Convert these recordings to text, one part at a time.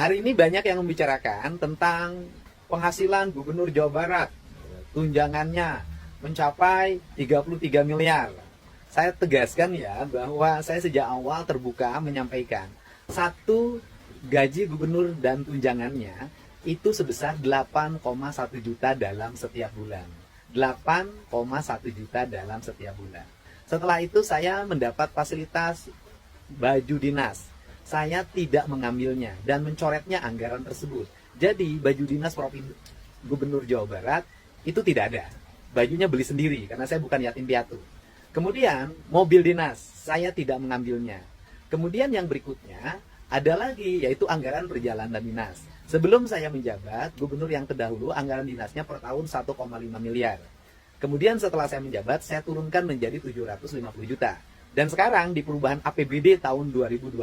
Hari ini banyak yang membicarakan tentang penghasilan Gubernur Jawa Barat. Tunjangannya mencapai 33 miliar. Saya tegaskan ya bahwa saya sejak awal terbuka menyampaikan satu gaji gubernur dan tunjangannya itu sebesar 8,1 juta dalam setiap bulan. 8,1 juta dalam setiap bulan. Setelah itu saya mendapat fasilitas baju dinas. Saya tidak mengambilnya dan mencoretnya anggaran tersebut. Jadi baju dinas Gubernur Jawa Barat itu tidak ada. Bajunya beli sendiri karena saya bukan yatim piatu. Kemudian mobil dinas saya tidak mengambilnya. Kemudian yang berikutnya ada lagi yaitu anggaran perjalanan dinas. Sebelum saya menjabat, gubernur yang terdahulu anggaran dinasnya per tahun 1,5 miliar. Kemudian setelah saya menjabat, saya turunkan menjadi 750 juta. Dan sekarang di perubahan APBD tahun 2025,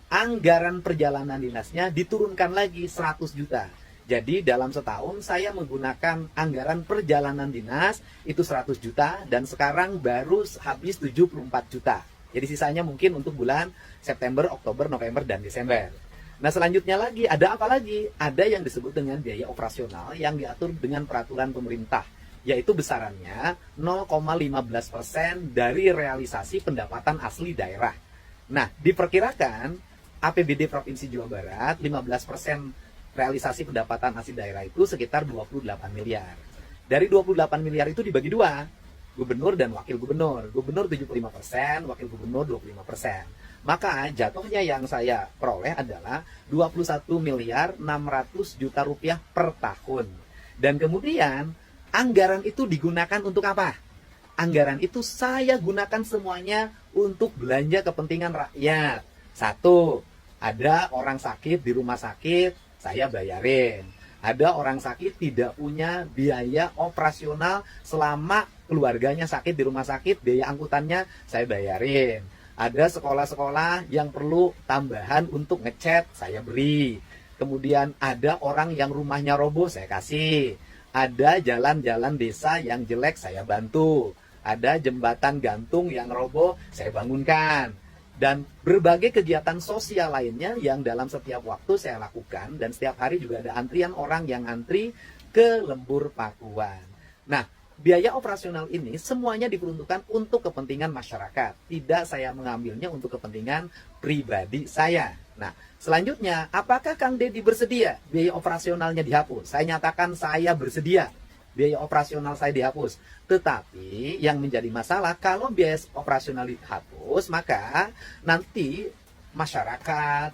anggaran perjalanan dinasnya diturunkan lagi 100 juta. Jadi dalam setahun saya menggunakan anggaran perjalanan dinas itu 100 juta dan sekarang baru habis 74 juta. Jadi sisanya mungkin untuk bulan September, Oktober, November, dan Desember. Nah selanjutnya lagi, ada apa lagi? Ada yang disebut dengan biaya operasional yang diatur dengan peraturan pemerintah. Yaitu besarannya 0,15% dari realisasi pendapatan asli daerah. Nah diperkirakan APBD Provinsi Jawa Barat 15% realisasi pendapatan asli daerah itu sekitar 28 miliar. Dari 28 miliar itu dibagi dua, gubernur dan wakil gubernur. Gubernur 75%, wakil gubernur 25%. Maka jatuhnya yang saya peroleh adalah 21 miliar 600 juta rupiah per tahun. Dan kemudian anggaran itu digunakan untuk apa? Anggaran itu saya gunakan semuanya untuk belanja kepentingan rakyat. Satu, ada orang sakit di rumah sakit, saya bayarin. Ada orang sakit tidak punya biaya operasional selama keluarganya sakit di rumah sakit, biaya angkutannya saya bayarin. Ada sekolah-sekolah yang perlu tambahan untuk ngecat, saya beri. Kemudian ada orang yang rumahnya roboh, saya kasih. Ada jalan-jalan desa yang jelek, saya bantu. Ada jembatan gantung yang roboh, saya bangunkan. Dan berbagai kegiatan sosial lainnya yang dalam setiap waktu saya lakukan. Dan setiap hari juga ada antrian orang yang antri ke Lembur Pakuan. Nah, biaya operasional ini semuanya diperuntukkan untuk kepentingan masyarakat. Tidak saya mengambilnya untuk kepentingan pribadi saya. Nah, selanjutnya, apakah Kang Deddy bersedia biaya operasionalnya dihapus? Saya nyatakan saya bersedia. Biaya operasional saya dihapus. Tetapi yang menjadi masalah kalau biaya operasional dihapus, maka nanti masyarakat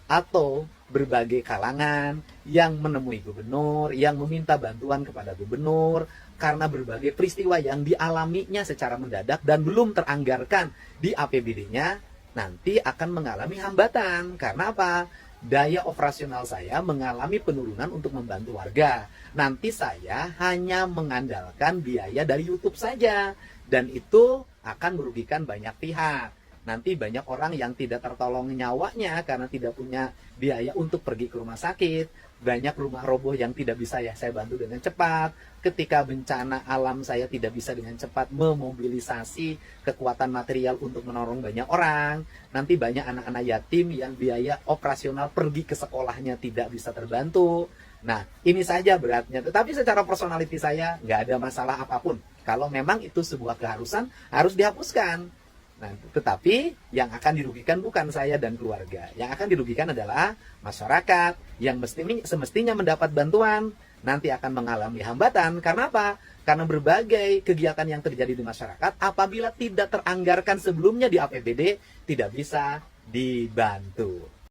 atau berbagai kalangan yang menemui gubernur, yang meminta bantuan kepada gubernur karena berbagai peristiwa yang dialaminya secara mendadak dan belum teranggarkan di APBD-nya, nanti akan mengalami hambatan. Karena apa? Daya operasional saya mengalami penurunan untuk membantu warga. Nanti saya hanya mengandalkan biaya dari YouTube saja. Dan itu akan merugikan banyak pihak. Nanti banyak orang yang tidak tertolong nyawanya karena tidak punya biaya untuk pergi ke rumah sakit. Banyak rumah roboh yang tidak bisa saya bantu dengan cepat. Ketika bencana alam saya tidak bisa dengan cepat memobilisasi kekuatan material untuk menolong banyak orang. Nanti banyak anak-anak yatim yang biaya operasional pergi ke sekolahnya tidak bisa terbantu. Nah, ini saja beratnya. Tetapi secara personality saya nggak ada masalah apapun. Kalau memang itu sebuah keharusan, harus dihapuskan. Nah, tetapi yang akan dirugikan bukan saya dan keluarga. Yang akan dirugikan adalah masyarakat yang semestinya mendapat bantuan, nanti akan mengalami hambatan. Karena apa? Karena berbagai kegiatan yang terjadi di masyarakat, apabila tidak teranggarkan sebelumnya di APBD, tidak bisa dibantu.